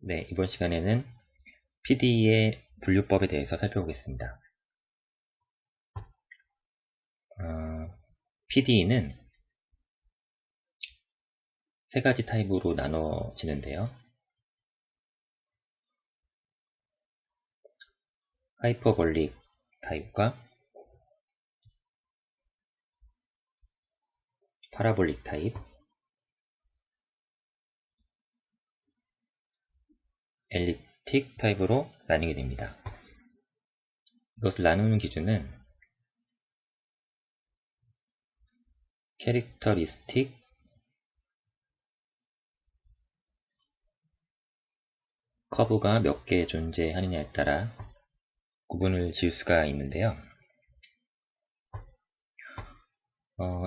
네, 이번 시간에는 PDE의 분류법에 대해서 살펴보겠습니다. PDE는 세 가지 타입으로 나눠지는데요. 하이퍼볼릭 타입과 파라볼릭 타입, 엘립틱 타입으로 나뉘게 됩니다. 이것을 나누는 기준은 캐릭터리스틱, 커브가 몇 개 존재하느냐에 따라 구분을 지을 수가 있는데요.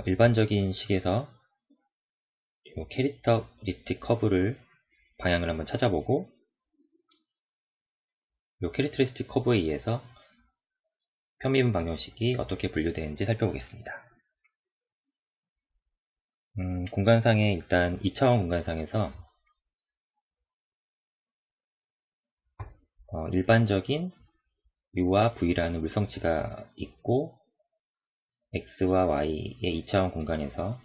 일반적인 식에서 이 캐릭터리스틱 커브를 방향을 한번 찾아보고 이 캐릭터리스틱 커브에 의해서 편미분 방정식이 어떻게 분류되는지 살펴보겠습니다. 공간상에 일단 2차원 공간상에서 일반적인 u와 v라는 물성치가 있고 x와 y의 2차원 공간에서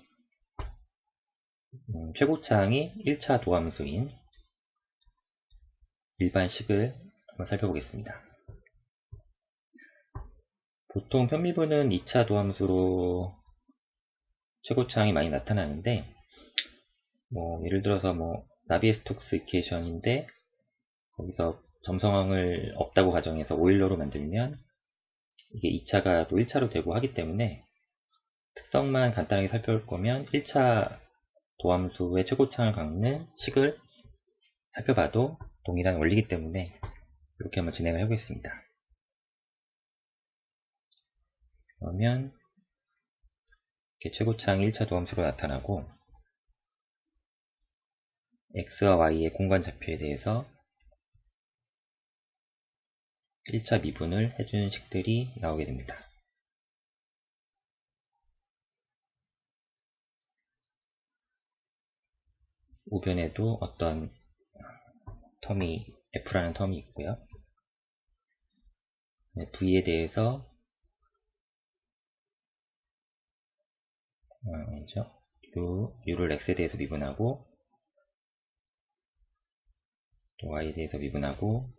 최고차항이 1차 도함수인 일반식을 한번 살펴보겠습니다. 보통 편미분은 2차 도함수로 최고차항이 많이 나타나는데 예를 들어서 나비에-스톡스 이퀘이션인데 거기서 점성항을 없다고 가정해서 오일러로 만들면 이게 2차가 또 1차로 되고 하기 때문에 특성만 간단하게 살펴볼 거면 1차 도함수의 최고차항을 갖는 식을 살펴봐도 동일한 원리이기 때문에 이렇게 한번 진행을 해보겠습니다. 그러면 이렇게 최고차항이 1차 도함수로 나타나고 x와 y의 공간 좌표에 대해서 1차 미분을 해주는 식들이 나오게 됩니다. 우변에도 어떤 f라는 텀이 있고요. v에 대해서 u를 x에 대해서 미분하고 또 y에 대해서 미분하고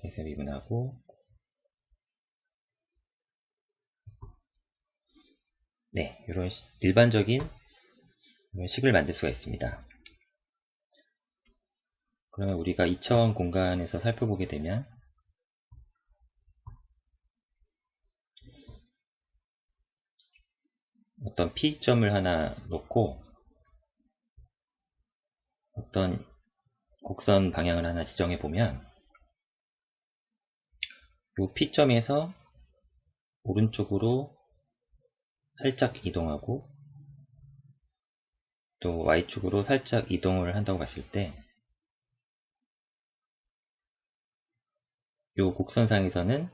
대해서 미분하고 네, 이런 일반적인 식을 만들 수가 있습니다. 그러면 우리가 2차원 공간에서 살펴보게 되면 어떤 P점을 하나 놓고 어떤 곡선 방향을 하나 지정해 보면 이 P점에서 오른쪽으로 살짝 이동하고 또 Y축으로 살짝 이동을 한다고 봤을 때 이 곡선상에서는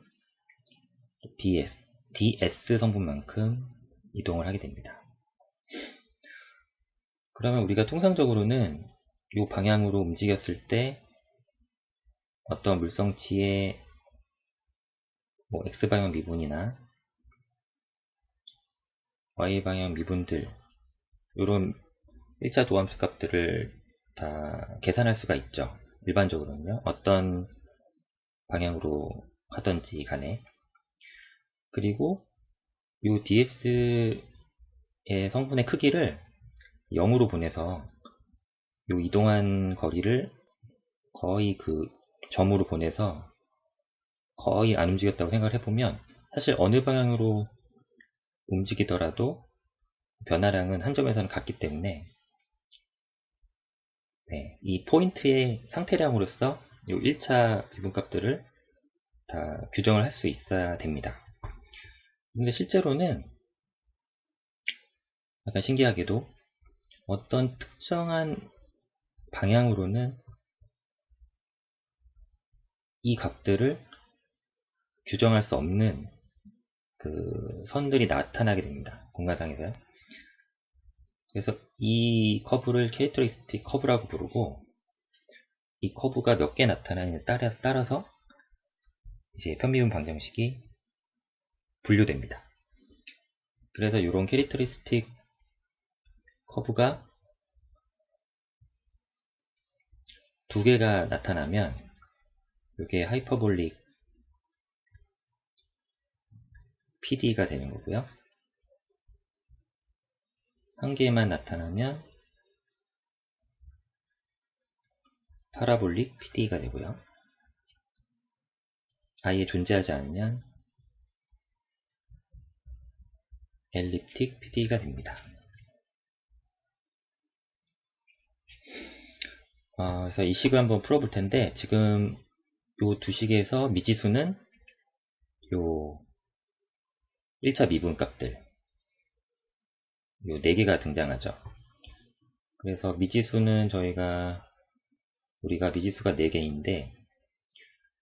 ds 성분만큼 이동을 하게 됩니다. 그러면 우리가 통상적으로는 이 방향으로 움직였을 때 어떤 물성치의 x방향 미분이나 y방향 미분들 이런 1차 도함수 값들을 다 계산할 수가 있죠. 일반적으로는요. 어떤 방향으로 하든지 간에. 그리고 이 ds의 성분의 크기를 0으로 보내서 이 이동한 거리를 거의 그 점으로 보내서 거의 안 움직였다고 생각을 해보면 사실 어느 방향으로 움직이더라도 변화량은 한 점에서는 같기 때문에 이 포인트의 상태량으로서 이 1차 미분값들을 다 규정을 할 수 있어야 됩니다. 근데 실제로는 약간 신기하게도 어떤 특정한 방향으로는 이 값들을 규정할 수 없는 그 선들이 나타나게 됩니다. 공간상에서요. 그래서 이 커브를 캐릭터리스틱 커브라고 부르고, 이 커브가 몇 개 나타나느냐에 따라서 이제 편미분 방정식이 분류됩니다. 그래서 이런 캐릭터리스틱 커브가 두 개가 나타나면 이게 하이퍼볼릭 PD가 되는 거고요. 한 개만 나타나면 파라볼릭 PD가 되고요. 아예 존재하지 않으면 엘립틱 PD가 됩니다. 그래서 이 식을 한번 풀어볼 텐데, 지금 요 두 식에서 미지수는 요 1차 미분값들 요 4개가 등장하죠. 그래서 미지수는 우리가 미지수가 4개인데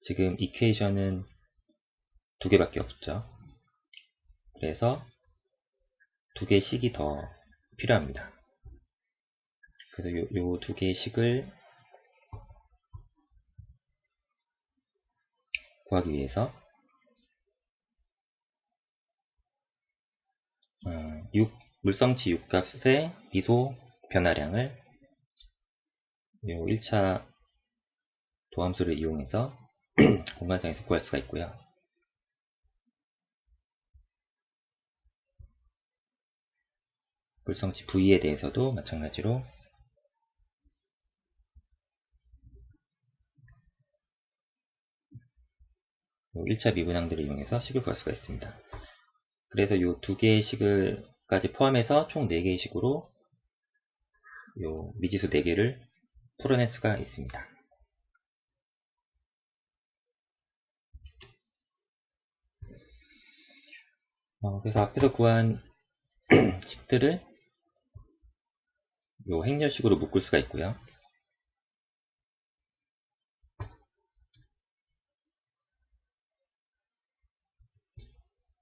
지금 이퀘이션은 2개밖에 없죠. 그래서 2개 식이 더 필요합니다. 그래서 요 2개의 식을 구하기 위해서 물성치 6값의 미소 변화량을 요 1차 도함수를 이용해서 공간상에서 구할 수가 있고요. 물성치 V에 대해서도 마찬가지로 요 1차 미분항들을 이용해서 식을 구할 수가 있습니다. 그래서 요 2개의 식을까지 포함해서 총 4개의 식으로 요 미지수 4개를 풀어낼 수가 있습니다. 그래서 앞에서 구한 식들을 요 행렬식으로 묶을 수가 있고요.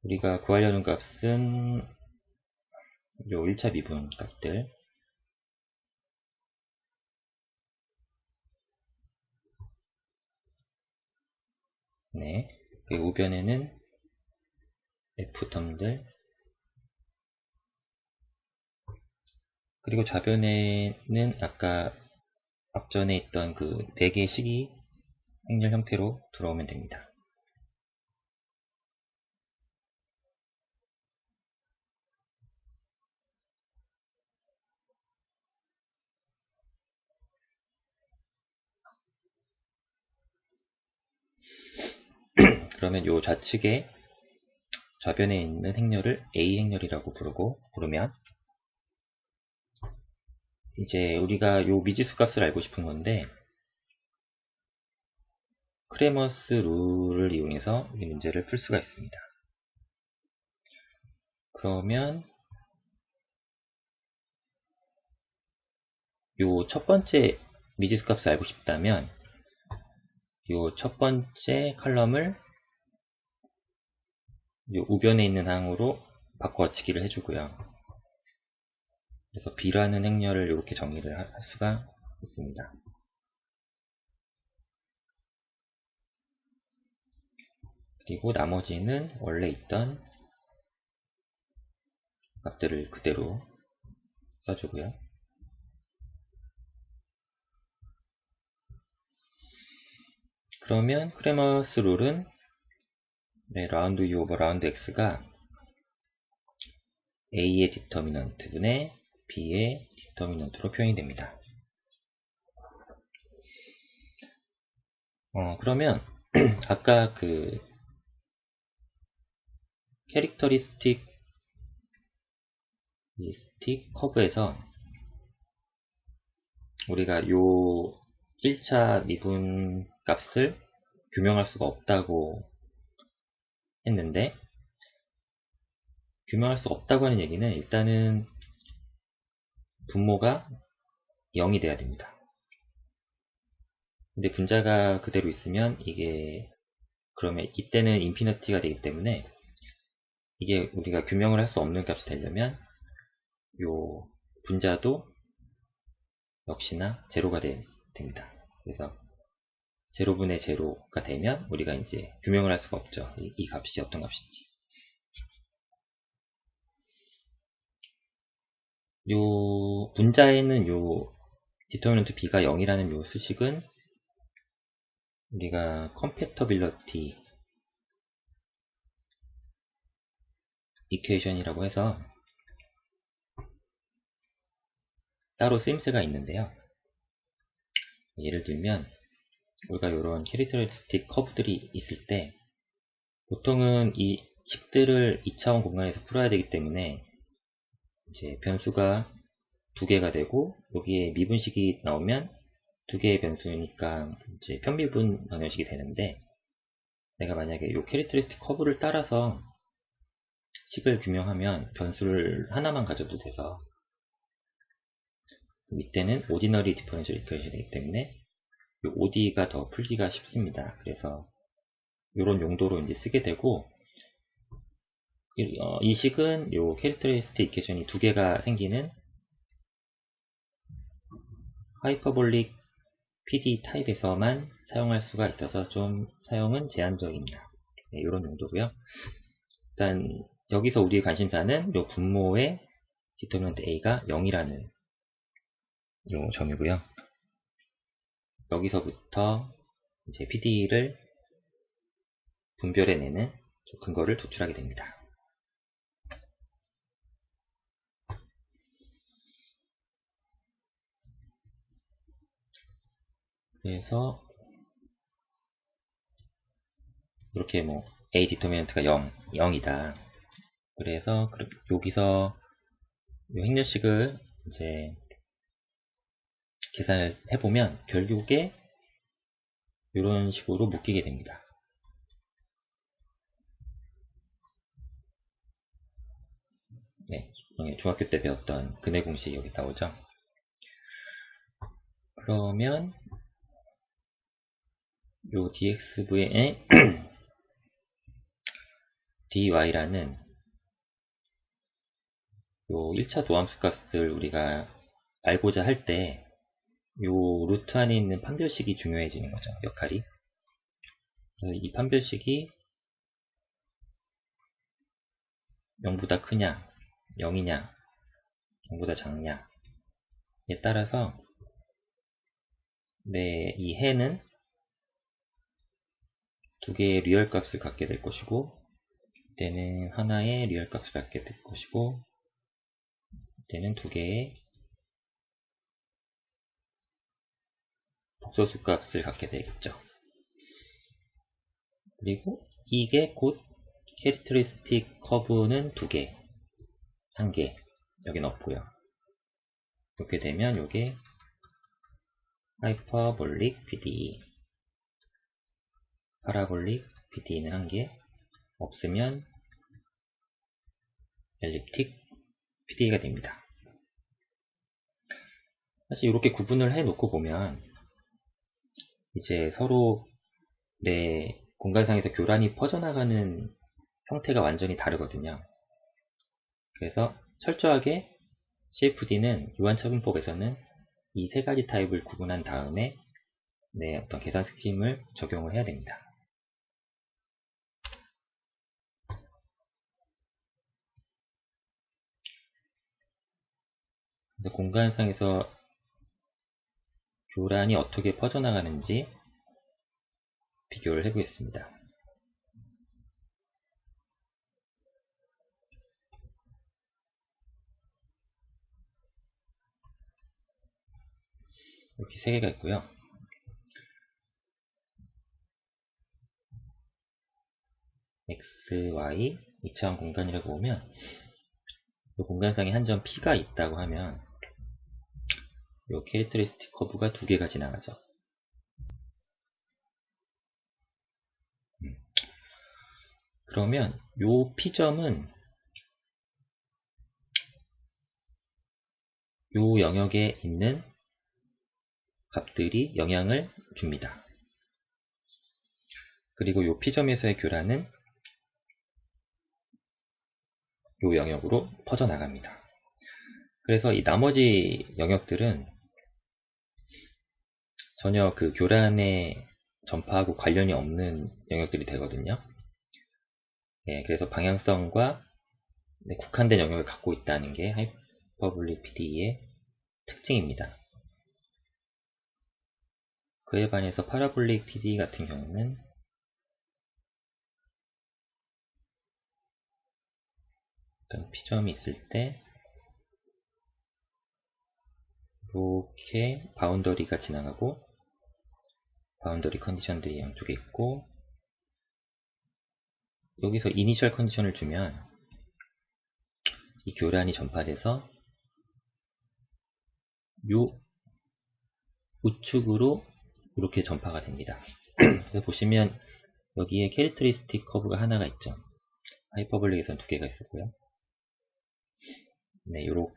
우리가 구하려는 값은 요 1차 미분 값들, 네, 그리고 우변에는 F텀들, 그리고 좌변에는 아까 앞전에 있던 그 4개의 식이 행렬 형태로 들어오면 됩니다. 그러면 요 좌측에 좌변에 있는 행렬을 A 행렬이라고 부르면 이제 우리가 요 미지수 값을 알고 싶은 건데 크레머스 룰을 이용해서 이 문제를 풀 수가 있습니다. 그러면 요 첫 번째 미지수 값을 알고 싶다면 요 첫 번째 컬럼을 요 우변에 있는 항으로 바꿔치기를 해주고요. 그래서 B라는 행렬을 이렇게 정의를 할 수가 있습니다. 그리고 나머지는 원래 있던 값들을 그대로 써주고요. 그러면 크레머스 룰은 라운드 U 오버 라운드 X가 A의 디터미넌트 분의 B의 디터미넌트로 표현이 됩니다. 그러면 아까 그 캐릭터리스틱 커브에서 우리가 요 1차 미분 값을 규명할 수가 없다고 했는데, 규명할 수가 없다고 하는 얘기는 일단은 분모가 0이 돼야 됩니다. 근데 분자가 그대로 있으면 그러면 이때는 인피니티가 되기 때문에 이게 우리가 규명을 할 수 없는 값이 되려면 요 분자도 역시나 제로가 됩니다. 그래서 제로분의 제로가 되면 우리가 이제 규명을 할 수가 없죠. 이 값이 어떤 값인지. 요 분자에는 요 디터미넌트 b가 0이라는 요 수식은 우리가 컴패터빌러티 이퀘이션이라고 해서 따로 쓰임새가 있는데요. 예를 들면 우리가 이런 캐릭터리스틱 커브들이 있을 때 보통은 이 식들을 2차원 공간에서 풀어야 되기 때문에 이제 변수가 두 개가 되고 여기에 미분식이 나오면 두 개의 변수니까 이제 편미분 방정식이 되는데, 내가 만약에 이 캐릭터리스틱 커브를 따라서 식을 규명하면 변수를 하나만 가져도 돼서 이때는 오디너리 디퍼런셜 이퀘이션이기 때문에 이 OD가 더 풀기가 쉽습니다. 그래서 이런 용도로 이제 쓰게 되고, 이 식은 이 캐릭터리스틱 이퀘이션이 두 개가 생기는 하이퍼볼릭 PD 타입에서만 사용할 수가 있어서 좀 사용은 제한적입니다. 네, 이런 용도고요. 일단 여기서 우리의 관심사는 이 분모의 디터미넌트 A가 0이라는 요 점이고요. 여기서부터 이제 PD를 분별해내는 근거를 도출하게 됩니다. 그래서 이렇게 뭐 A 디터미넌트가 0이다. 그래서 여기서 이 행렬식을 이제 계산을 해보면 결국에 이런 식으로 묶이게 됩니다. 네, 중학교 때 배웠던 근해 공식이 여기 나오죠. 그러면 요 dxv의 dy라는 요 1차 도함수 값을 우리가 알고자 할 때 요 루트 안에 있는 판별식이 중요해지는 거죠. 역할이. 그래서 이 판별식이 0보다 크냐, 0이냐, 0보다 작냐에 따라서 이 해는 두 개의 리얼 값을 갖게 될 것이고, 이때는 하나의 리얼 값을 갖게 될 것이고, 이때는 두 개의 복소수 값을 갖게 되겠죠. 그리고 이게 곧 캐릭터리스틱 커브는 두 개, 한 개, 여긴 없고요. 이렇게 되면 이게 하이퍼볼릭 PD, 파라볼릭 PD는 한 개, 없으면 엘립틱 PD가 됩니다. 사실 이렇게 구분을 해 놓고 보면 이제 서로 내 공간상에서 교란이 퍼져나가는 형태가 완전히 다르거든요. 그래서 철저하게 CFD는 유한차분법에서는 이 세 가지 타입을 구분한 다음에 내 어떤 계산 스킴을 적용을 해야 됩니다. 그래서 공간상에서 교란이 어떻게 퍼져나가는지 비교를 해보겠습니다. 이렇게 세 개가 있고요. X, Y, 2차원 공간이라고 보면 이 공간상에 한 점 P가 있다고 하면 이 캐릭터리스틱 커브가 두 개가 지나가죠. 그러면 이 P점은 이 영역에 있는 값들이 영향을 줍니다. 그리고 이 P점에서의 교란은 이 영역으로 퍼져나갑니다. 그래서 이 나머지 영역들은 전혀 그 교란의 전파하고 관련이 없는 영역들이 되거든요. 네, 그래서 방향성과 국한된 영역을 갖고 있다는 게 하이퍼블릭 PDE의 특징입니다. 그에 반해서 파라볼릭 PDE 같은 경우는 어떤 피점이 있을 때 이렇게 바운더리가 지나가고 바운더리 컨디션들이 양쪽에 있고 여기서 이니셜 컨디션을 주면 이 교란이 전파돼서 요 우측으로 이렇게 전파가 됩니다. 그래서 보시면 여기에 캐릭터리스틱 커브가 하나가 있죠. 하이퍼블릭에서는 두 개가 있었고요. 네, 요렇게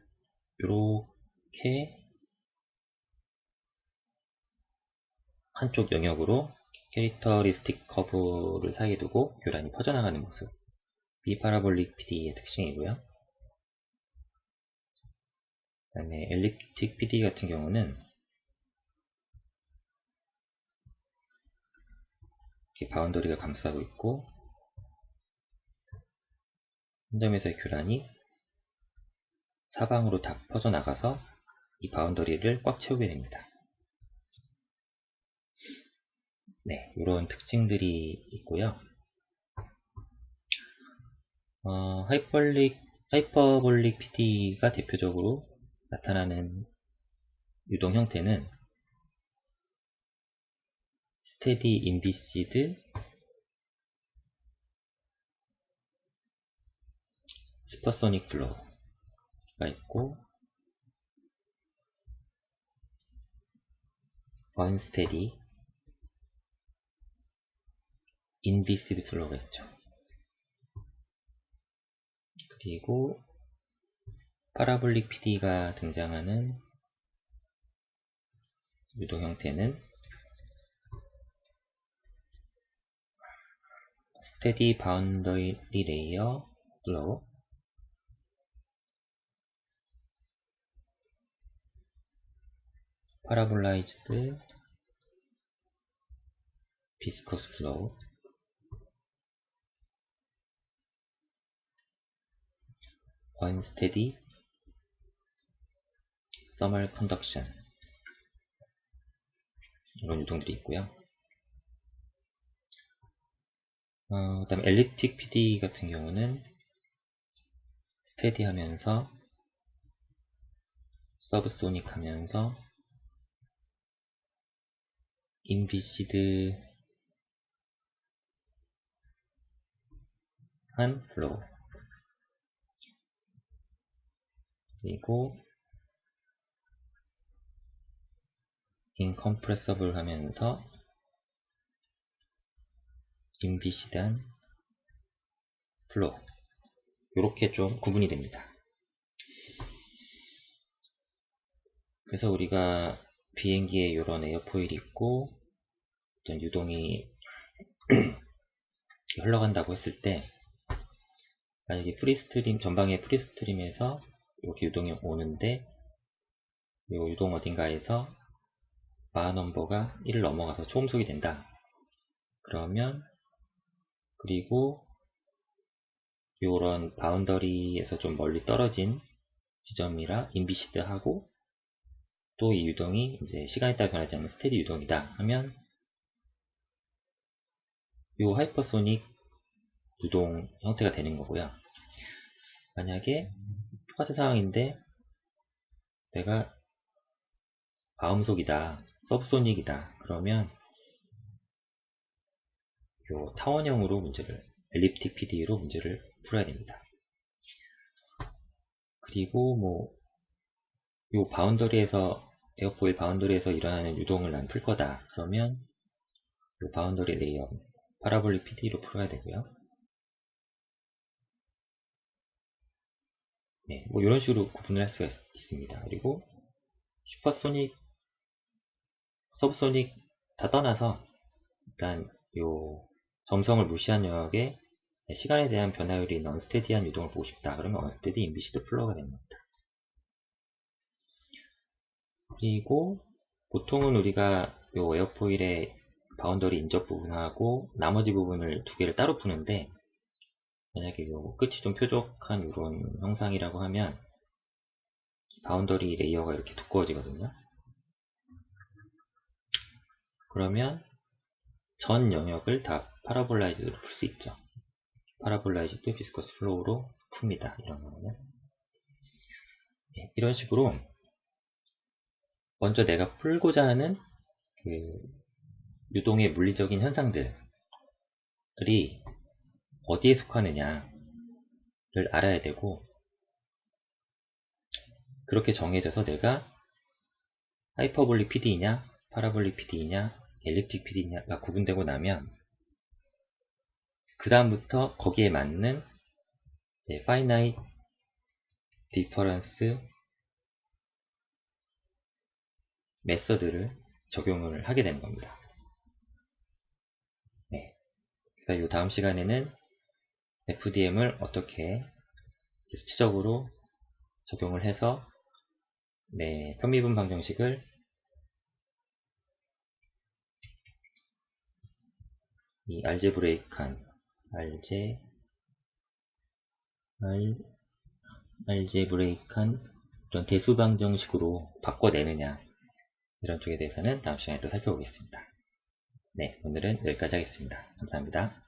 한쪽 영역으로 캐릭터리스틱 커브를 사이에 두고 교란이 퍼져나가는 모습. 비파라볼릭 PDE의 특징이고요. 그 다음에 엘립틱 PD 같은 경우는 이렇게 바운더리가 감싸고 있고 한 점에서의 교란이 사방으로 다 퍼져나가서 이 바운더리를 꽉 채우게 됩니다. 네, 이런 특징들이 있고요. 하이퍼볼릭 PD가 대표적으로 나타나는 유동 형태는 스테디 인비시드, 슈퍼소닉 플로우가 있고 언스테디 인비시드 플로우가 있죠. 그리고 파라볼릭 PD가 등장하는 유도 형태는 스테디 바운더리 레이어 플로우, 파라볼라이즈드 비스커스 플로우, 언스테디 서멀 컨덕션, 이런 유동들이 있고요. 그 다음에 엘립틱 PD 같은 경우는 스테디 하면서 서브소닉 하면서 인비시드 한 플로우, 그리고 인컴프레서블 하면서 인비시드한 플로우, 이렇게 좀 구분이 됩니다. 그래서 우리가 비행기에 이런 에어포일이 있고 어떤 유동이 흘러간다고 했을 때 만약에 프리스트림, 전방의 프리스트림에서 이렇게 유동이 오는데 이 유동 어딘가에서 마하 넘버가 1을 넘어가서 초음속이 된다. 그러면 그리고 이런 바운더리에서 좀 멀리 떨어진 지점이라 인비시드하고 또 이 유동이 이제 시간에 따라 변하지 않는 스테디 유동이다 하면 이 하이퍼소닉 유동 형태가 되는 거고요. 만약에 똑같은 상황인데 내가 가음속이다, 서브소닉이다 그러면 요 타원형으로 문제를, 엘립틱 PDE로 문제를 풀어야 됩니다. 그리고 뭐 요 바운더리에서, 에어포일 바운더리에서 일어나는 유동을 난 풀 거다 그러면 요 바운더리 레이어 파라볼릭 PDE로 풀어야 되고요. 네, 뭐 이런 식으로 구분을 할 수가 있습니다. 그리고 슈퍼소닉, 서브소닉 다 떠나서 일단 요 점성을 무시한 영역에 시간에 대한 변화율이 있는 언스테디한 유동을 보고 싶다 그러면 언스테디 인비시드 플로우가 됩니다. 그리고 보통은 우리가 요 에어포일의 바운더리 인접 부분하고 나머지 부분을 두 개를 따로 푸는데, 만약에 요 끝이 좀 뾰족한 이런 형상이라고 하면 바운더리 레이어가 이렇게 두꺼워지거든요. 그러면 전 영역을 다 파라볼라이즈로 풀 수 있죠. 파라볼라이즈드 비스커스 플로우로 풉니다. 이런 거는. 이런 식으로 먼저 내가 풀고자 하는 그 유동의 물리적인 현상들이 어디에 속하느냐를 알아야 되고, 그렇게 정해져서 내가 하이퍼볼릭 PD이냐 파라볼릭 PD이냐 엘립틱 PD냐가 구분되고 나면 그 다음부터 거기에 맞는 이제 파이나이트 디퍼런스 메서드를 적용을 하게 되는 겁니다. 네. 그래서 이 다음 시간에는 FDM을 어떻게 수치적으로 적용을 해서 편미분 방정식을 이 알제브레이크한 이런 대수 방정식으로 바꿔내느냐, 이런 쪽에 대해서는 다음 시간에 또 살펴보겠습니다. 네, 오늘은 여기까지 하겠습니다. 감사합니다.